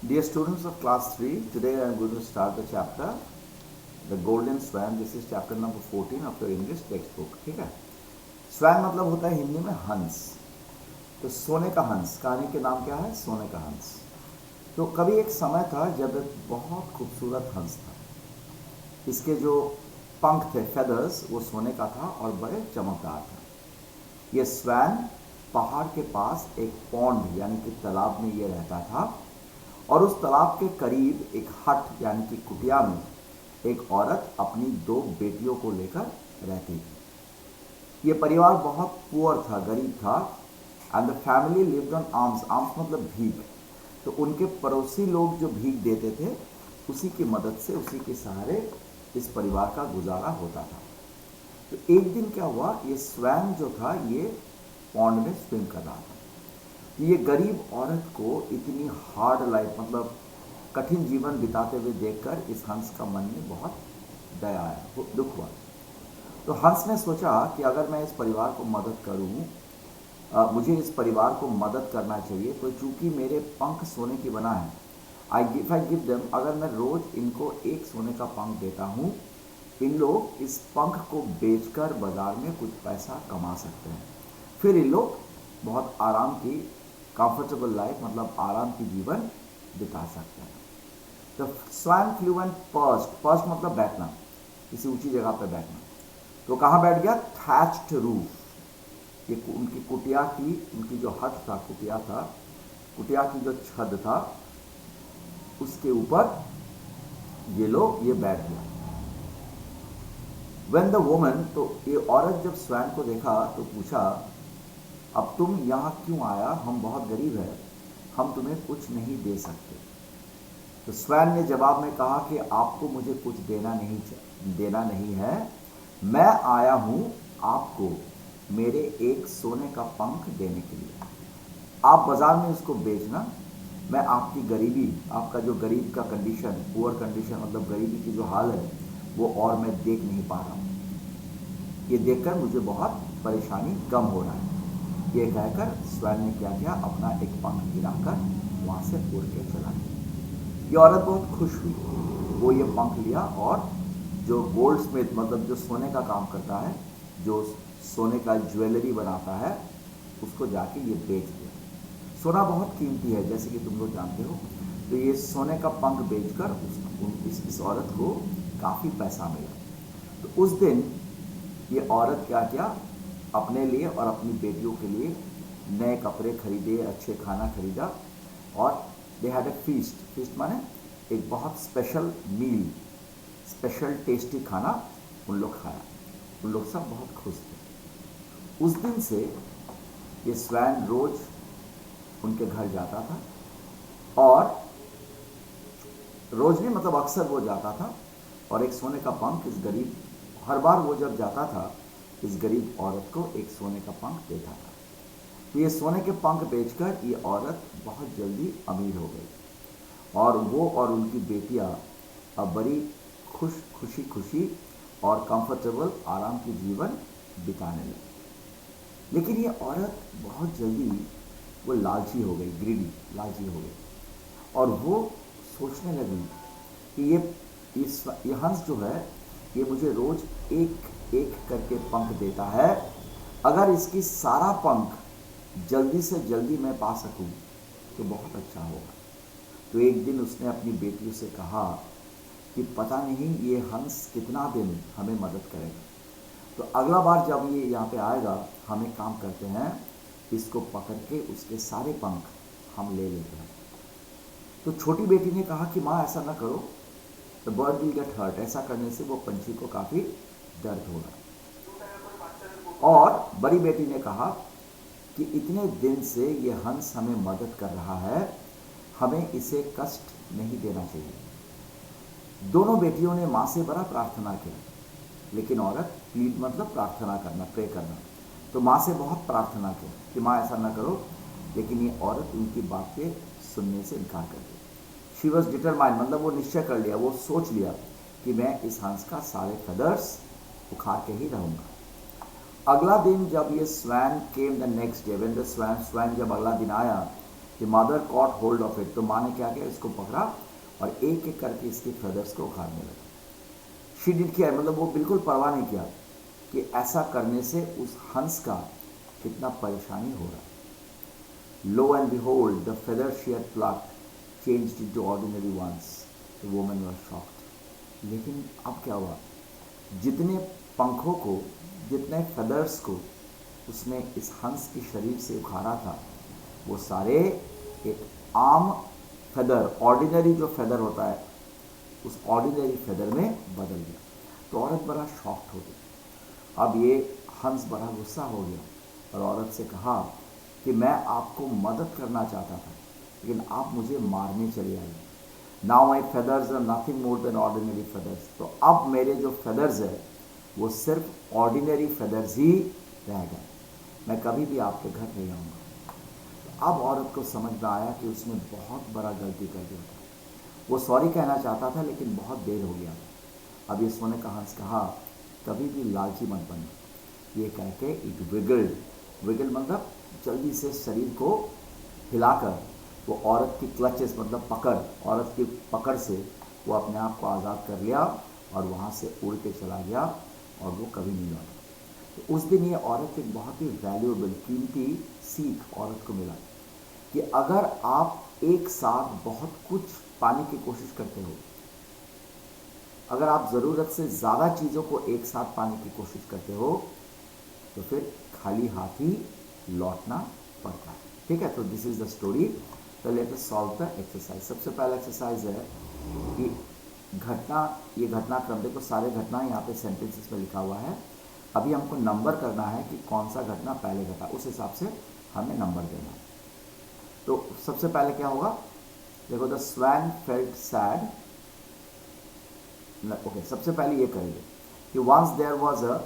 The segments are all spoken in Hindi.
Dear students of class 3, today I am going to start the chapter The Golden Swan. This is chapter number 14 of your English textbook. ठीक है. स्वैन मतलब होता है हिंदी में हंस. तो सोने का हंस, कहानी के नाम क्या है? सोने का हंस. तो कभी एक समय था जब एक बहुत खूबसूरत हंस था. इसके जो पंख थे, फेदर्स, वो सोने का था और बड़े चमकदार था. ये स्वैन पहाड़ के पास एक पॉन्ड यानी कि तालाब में ये रहता था और उस तालाब के करीब एक हट यानी कि कुटिया में एक औरत अपनी 2 बेटियों को लेकर रहती थी. ये परिवार बहुत पुअर था, गरीब था. And the family lived on arms. Arms मतलब भीख. तो उनके पड़ोसी लोग जो भीख देते थे उसी की मदद से, उसी के सहारे इस परिवार का गुजारा होता था. तो एक दिन क्या हुआ, ये स्वैन जो था ये पॉन्ड में स्विम कर रहा था. ये गरीब औरत को इतनी हार्ड लाइफ मतलब कठिन जीवन बिताते हुए देखकर इस हंस का मन में बहुत दया आया, दुख हुआ. तो हंस ने सोचा कि अगर मैं इस परिवार को मदद करूं, मुझे इस परिवार को मदद करना चाहिए. तो चूंकि मेरे पंख सोने की बना है, आई गिव देम, अगर मैं रोज इनको एक सोने का पंख देता हूं, इन लोग इस पंख को बेचकर बाजार में कुछ पैसा कमा सकते हैं. फिर इन लोग बहुत आराम की, कंफर्टेबल लाइफ मतलब आराम की जीवन बिता सकते हैं. द स्वैन फ्लू एंड पर्च्ड मतलब बैठना, किसी ऊंची जगह पर बैठना. तो कहाँ बैठ गया? Thatched roof. ये उनकी कुटिया की, उनकी जो हट था, कुटिया था, कुटिया की जो छत था, उसके ऊपर ये बैठ गया. When the woman, तो ये औरत जब स्वैन को देखा तो पूछा, अब तुम यहाँ क्यों आया? हम बहुत गरीब हैं, हम तुम्हें कुछ नहीं दे सकते. तो स्वैन ने जवाब में कहा कि आपको मुझे कुछ देना नहीं है. मैं आया हूँ आपको मेरे एक सोने का पंख देने के लिए. आप बाजार में इसको बेचना. मैं आपकी गरीबी, आपका जो गरीब का कंडीशन, पुअर कंडीशन मतलब गरीबी की जो हाल है, वो और मैं देख नहीं पा रहा हूँ. ये देखकर मुझे बहुत परेशानी, गम हो रहा है. ये कहकर स्वैन ने क्या किया, अपना एक पंख गिराकर वहाँ से उड़ के चला गया. ये औरत बहुत खुश हुई. वो ये पंख लिया और जो गोल्ड स्मिथ मतलब जो सोने का काम करता है, जो सोने का ज्वेलरी बनाता है, उसको जाके ये बेच दिया. सोना बहुत कीमती है जैसे कि तुम लोग जानते हो. तो ये सोने का पंख बेचकर इस औरत को काफ़ी पैसा मिला. तो उस दिन ये औरत क्या किया, अपने लिए और अपनी बेटियों के लिए नए कपड़े खरीदे, अच्छे खाना खरीदा और they had a feast. Feast माने एक बहुत स्पेशल मील, स्पेशल टेस्टी खाना उन लोग खाया. उन लोग सब बहुत खुश थे. उस दिन से ये स्वैन रोज उनके घर जाता था और रोज नहीं मतलब अक्सर वो जाता था और एक सोने का पंख इस गरीब, हर बार वो जब जाता था इस गरीब औरत को एक सोने का पंख देता था. तो ये सोने के पंख बेचकर ये औरत बहुत जल्दी अमीर हो गई और वो और उनकी बेटियां अब बड़ी खुशी और कंफर्टेबल आराम की जीवन बिताने लगी. लेकिन ये औरत बहुत जल्दी वो लालची हो गई, ग्रीडी, लालची हो गई और वो सोचने लगी कि ये हंस जो है ये मुझे रोज एक एक करके पंख देता है. अगर इसकी सारा पंख जल्दी से जल्दी मैं पा सकूं तो बहुत अच्छा होगा. तो एक दिन उसने अपनी बेटियों से कहा कि पता नहीं ये हंस कितना दिन हमें मदद करेगा. तो अगला बार जब ये यहाँ पे आएगा, हम एक काम करते हैं, इसको पकड़ के उसके सारे पंख हम ले लेते हैं. तो छोटी बेटी ने कहा कि माँ ऐसा ना करो, the bird will get hurt. ऐसा करने से वो पंछी को काफ़ी दर्द होगा. और बड़ी बेटी ने कहा कि इतने दिन से ये हंस हमें मदद कर रहा है, हमें इसे कष्ट नहीं देना चाहिए. दोनों बेटियों ने माँ से बड़ा प्रार्थना किया. लेकिन औरत, प्लीड मतलब प्रार्थना करना, प्रे करना, तो माँ से बहुत प्रार्थना की कि माँ ऐसा ना करो. लेकिन ये औरत उनकी बातें सुनने से इनकार कर दी. शी वॉज डिटरमाइंड मतलब वो निश्चय कर लिया, वो सोच लिया कि मैं इस हंस का सारे फेदर्स उखाड़ के ही रहूँगा. अगला दिन जब ये swan came the next day, when the swan जब अगला दिन आया the mother cot hold of it, तो माँ ने क्या किया, इसको पकड़ा और एक एक करके इसके फेदर्स को उखाड़ने लगा। शी डिड केयर, मतलब वो बिल्कुल परवाह नहीं किया कि ऐसा करने से उस हंस का कितना परेशानी हो रहा है। Lo and behold the feather she had plucked changed into ordinary ones, the woman was shocked. लेकिन अब क्या हुआ, जितने पंखों को, जितने फेदर्स को उसने इस हंस के शरीर से उखाड़ा था, वो सारे एक आम फेदर, ऑर्डिनरी जो फेदर होता है, उस ऑर्डिनरी फेदर में बदल गया। तो औरत बड़ा शॉक्ड हो गई। अब ये हंस बड़ा गुस्सा हो गया और औरत से कहा कि मैं आपको मदद करना चाहता था, लेकिन आप मुझे मारने चले आए। Now my feathers are nothing more than ordinary feathers, तो अब मेरे जो फेदर्स है वो सिर्फ ऑर्डिनरी फेदर्स ही रह गए, मैं कभी भी आपके घर नहीं आऊँगा। तो अब औरत को समझ में आया कि उसने बहुत बड़ा गलती कर दिया था। वो सॉरी कहना चाहता था लेकिन बहुत देर हो गया था। अब ये सोने का हंस कहा, कभी भी लालची मत बनो। ये कह के इट विगल्ड, विगल मतलब जल्दी से शरीर को हिलाकर वो औरत की क्लचेस मतलब पकड़, औरत की पकड़ से वो अपने आप को आज़ाद कर लिया और वहाँ से उड़ के चला गया और वो कभी नहीं लौटा। तो उस दिन ये औरत एक बहुत ही वैल्यूएबल, कीमती सीख औरत को मिला कि अगर आप एक साथ बहुत कुछ पाने की कोशिश करते हो, अगर आप ज़रूरत से ज़्यादा चीज़ों को एक साथ पाने की कोशिश करते हो, तो फिर खाली हाथ ही लौटना पड़ता है। ठीक है, तो दिस इज़ द स्टोरी। तो let us solve the exercise. सबसे पहला एक्सरसाइज है कि घटना, ये घटनाक्रम देखो, सारे घटना यहाँ पे सेंटेंसेस में लिखा हुआ है। अभी हमको नंबर करना है कि कौन सा घटना पहले घटा, उस हिसाब से हमें नंबर देना है। तो सबसे पहले क्या होगा, देखो, the swan felt sad. Okay, सबसे पहले ये करेंगे कि once there was a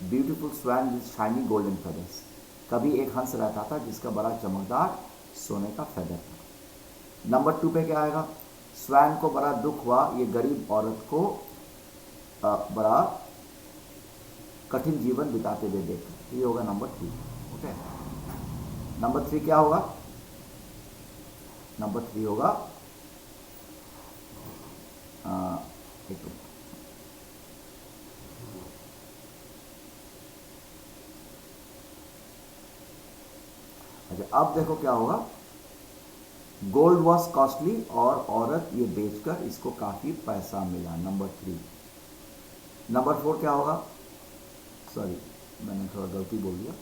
beautiful swan with shiny golden feathers. कभी एक हंस रहता था जिसका बड़ा चमकदार सोने का फेदर था। नंबर 2 पे क्या आएगा, स्वैन को बड़ा दुख हुआ ये गरीब औरत को बड़ा कठिन जीवन बिताते हुए देखकर। ये होगा नंबर 2। ओके, नंबर 3 क्या होगा, नंबर 3 होगा एक, अच्छा अब देखो क्या होगा, गोल्ड वॉज कॉस्टली और औरत ये बेचकर इसको काफी पैसा मिला, नंबर 3। नंबर 4 क्या होगा, सॉरी मैंने थोड़ा गलती बोल दिया,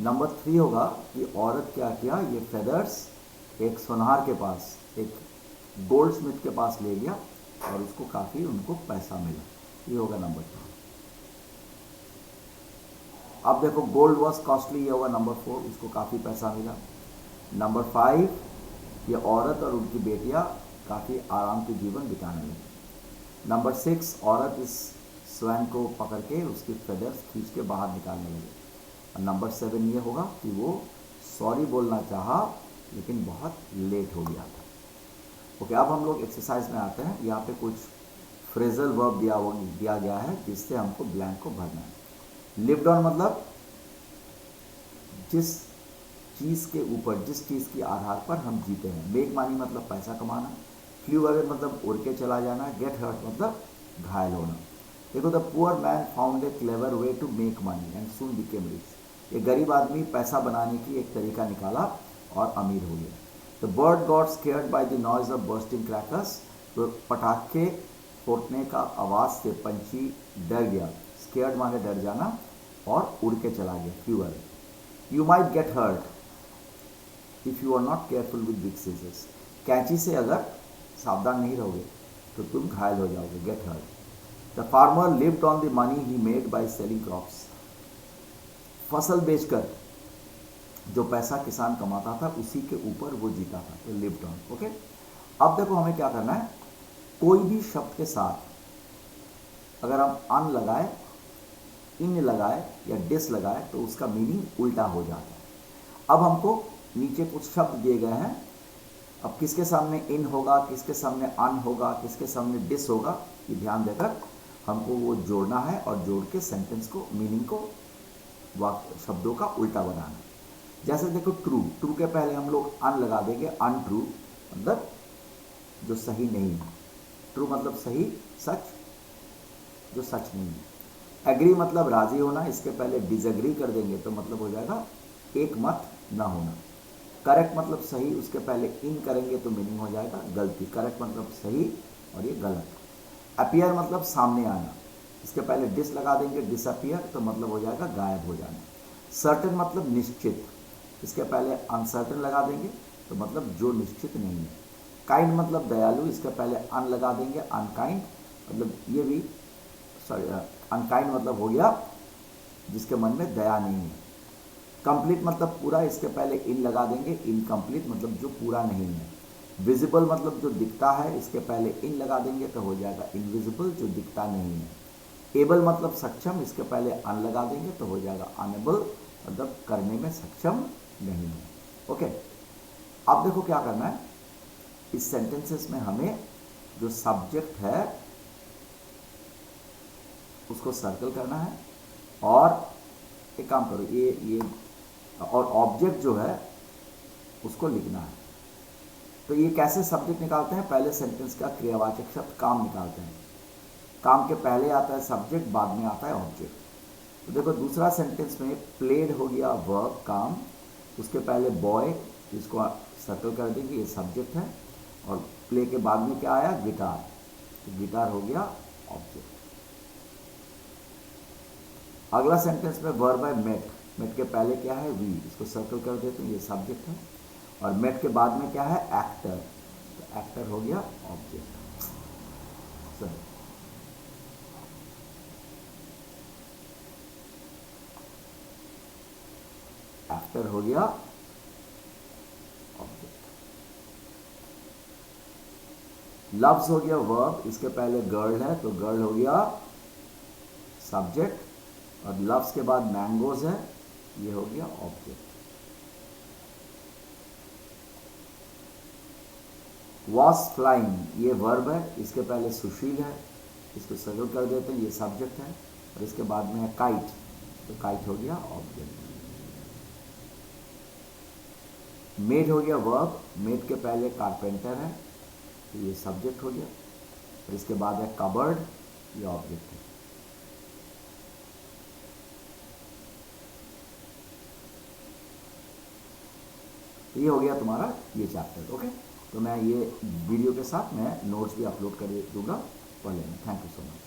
नंबर 3 होगा कि औरत क्या किया, ये फेदर्स एक सुनार के पास, एक गोल्ड स्मिथ के पास ले गया और उसको काफ़ी उनको पैसा मिला। ये होगा नंबर 3। अब देखो, गोल्ड वॉज कॉस्टली, ये होगा नंबर 4, उसको काफ़ी पैसा मिला। नंबर 5, ये औरत और उनकी बेटियां काफ़ी आराम के जीवन बिताने लगी। नंबर 6, औरत इस स्वैन को पकड़ के उसकी फेदर्स खींच के बाहर निकालने लगे। और नंबर 7 ये होगा कि वो सॉरी बोलना चाहा लेकिन बहुत लेट हो गया था। ओके, अब हम लोग एक्सरसाइज में आते हैं। यहाँ पे कुछ फ्रेजल वर्ब दिया गया है जिससे हमको ब्लैंक को भरना है। लिव्ड ऑन मतलब जिस चीज़ के ऊपर, जिस चीज़ के आधार पर हम जीते हैं। मेक मनी मतलब पैसा कमाना। फ्लू अवे मतलब उड़ के चला जाना। गेट हर्ट मतलब घायल होना। देखो, the poor man found a clever way to make money and soon became rich. ये गरीब आदमी पैसा बनाने की एक तरीका निकाला और अमीर हो गया। The bird got scared by the noise of bursting crackers. तो पटाखे फूटने का आवाज़ से पंछी डर गया। स्केयर्ड माने डर जाना और उड़ के चला गया, flew away. You might get hurt if you are not careful with big scissors. कैंची से अगर सावधान नहीं रहोगे तो तुम घायल हो जाओगे, get hurt. The farmer lived on the money he made by selling crops. फसल बेचकर जो पैसा किसान कमाता था उसी के ऊपर वो जीता था, तो लिव्ड ऑन। ओके, अब देखो हमें क्या करना है, कोई भी शब्द के साथ अगर हम अन लगाए, इन लगाए या डिस लगाए तो उसका मीनिंग उल्टा हो जाता है। अब हमको नीचे कुछ शब्द दिए गए हैं, अब किसके सामने इन होगा, किसके सामने अन होगा, किसके सामने डिस होगा, ये ध्यान देकर हमको वो जोड़ना है और जोड़ के सेंटेंस को, मीनिंग को, शब्दों का उल्टा बनाना है। जैसे देखो ट्रू, ट्रू के पहले हम लोग अन लगा देंगे, अनट्रू मतलब जो सही नहीं है, ट्रू मतलब सही सच, जो सच नहीं है। एग्री मतलब राजी होना, इसके पहले डिसएग्री कर देंगे तो मतलब हो जाएगा एक मत ना होना। करेक्ट मतलब सही, उसके पहले इन करेंगे तो मीनिंग हो जाएगा गलती। करेक्ट मतलब सही और ये गलत। अपीयर मतलब सामने आना, इसके पहले डिस लगा देंगे, डिसअपियर तो मतलब हो जाएगा गायब हो जाना। सर्टेन मतलब निश्चित, इसके पहले अनसर्टेन लगा देंगे तो मतलब जो निश्चित नहीं है। काइंड मतलब दयालु, इसके पहले अन लगा देंगे, अनकाइंड मतलब ये भी सॉरी, अनकाइंड मतलब हो गया जिसके मन में दया नहीं है। कंप्लीट मतलब पूरा, इसके पहले इन लगा देंगे, इनकम्प्लीट मतलब जो पूरा नहीं है। विजिबल मतलब जो दिखता है, इसके पहले इन लगा देंगे तो हो जाएगा इनविजिबल, जो दिखता नहीं है। एबल मतलब सक्षम, इसके पहले अन लगा देंगे तो हो जाएगा अनेबल मतलब करने में सक्षम नहीं है। ओके, अब देखो क्या करना है, इस सेंटेंसेस में हमें जो सब्जेक्ट है उसको सर्कल करना है, और एक काम करो, ये और ऑब्जेक्ट जो है उसको लिखना है। तो ये कैसे सब्जेक्ट निकालते हैं, पहले सेंटेंस का क्रियावाचक शब्द काम निकालते हैं। काम के पहले आता है सब्जेक्ट, बाद में आता है ऑब्जेक्ट। तो देखो दूसरा सेंटेंस में प्लेड हो गया वर्ब काम, उसके पहले बॉय, इसको सर्कल कर देंगे, ये सब्जेक्ट है, और प्ले के बाद में क्या आया गिटार, तो गिटार हो गया ऑब्जेक्ट। अगला सेंटेंस में वर्ब है मेट, मेट के पहले क्या है वी, इसको सर्कल कर देते हैं, ये सब्जेक्ट है, और मेट के बाद में क्या है एक्टर, तो एक्टर हो गया ऑब्जेक्ट। सर एक्टर हो गया ऑब्जेक्ट। लव्स हो गया वर्ब, इसके पहले गर्ल है तो गर्ल हो गया सब्जेक्ट, और लव्स के बाद मैंगोज है, ये हो गया ऑब्जेक्ट। वॉज फ्लाइंग ये वर्ब है, इसके पहले सुशील है, इसको सर्कल कर देते हैं, ये सब्जेक्ट है, और इसके बाद में है काइट, तो काइट हो गया ऑब्जेक्ट। मेड हो गया वर्ब, मेड के पहले कारपेंटर है, तो ये सब्जेक्ट हो गया, और इसके बाद है कबर्ड, ये ऑब्जेक्ट है। तो ये हो गया तुम्हारा ये चैप्टर। ओके, तो मैं ये वीडियो के साथ मैं नोट्स भी अपलोड कर दूंगा, पढ़ लेना। Thank you so much.